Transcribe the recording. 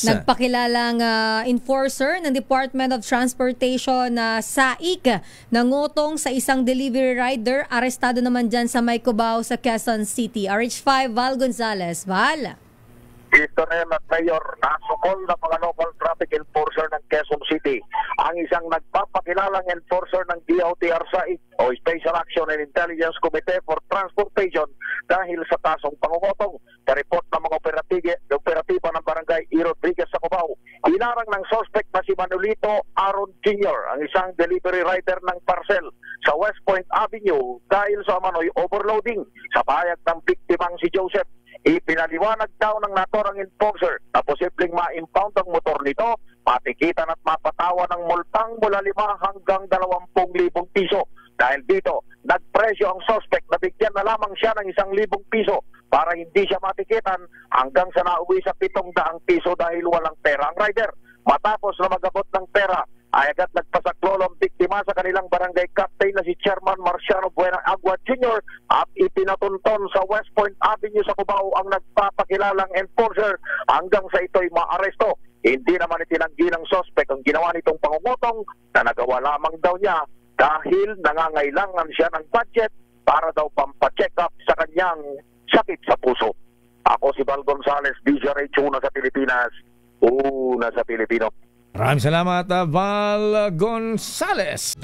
Nagpakilalang enforcer ng Department of Transportation na SAIC nangutong sa isang delivery rider. Arestado naman dyan sa May Cubao sa Quezon City. RH5, Val Gonzalez. Val. Ito rin at Mayor, nasukol na mga local traffic enforcer ng Quezon City ang isang nagpapakilalang enforcer ng DOTR SAIC o Special Action and Intelligence Committee for Transportation dahil sa kasong pangungutong. Sa report ng mga operatiba ng Barangay E. Rodriguez sa Cubao, inarang ng suspect na si Manolito Aaron Jr., ang isang delivery rider ng parcel sa West Point Avenue dahil sa manoy overloading. Sa payag ng biktimang si Joseph, ipinaliwanag daw ng naturang enforcer na posibleng ma-impound ang motor nito, patikitan at mapatawan ng multang mula 5 hanggang 20,000 piso. Dahil dito, nagpresyo ang suspect na bigyan na lamang siya ng 1,000 piso para hindi siya matikitan hanggang sa nauwi sa 700 piso dahil walang pera ang rider. Matapos na magabot ng pera, ay agad nagpasaklolo ang biktima sa kanilang barangay captain na si Chairman Marciano Buena Agua Jr. at ipinatunton sa West Point Avenue sa Cubao ang nagpapakilalang enforcer hanggang sa ito'y maaresto. Hindi naman itinanggi ng suspect ang ginawa nitong pangungutong na nagawa lamang daw niya dahil nangangailangan siya ng budget para daw pampacheck up sa kanyang sakit sa puso. Ako si Val Gonzalez, DZRH, una sa Pilipinas, una sa Pilipino. Maraming salamat, Val Gonzalez.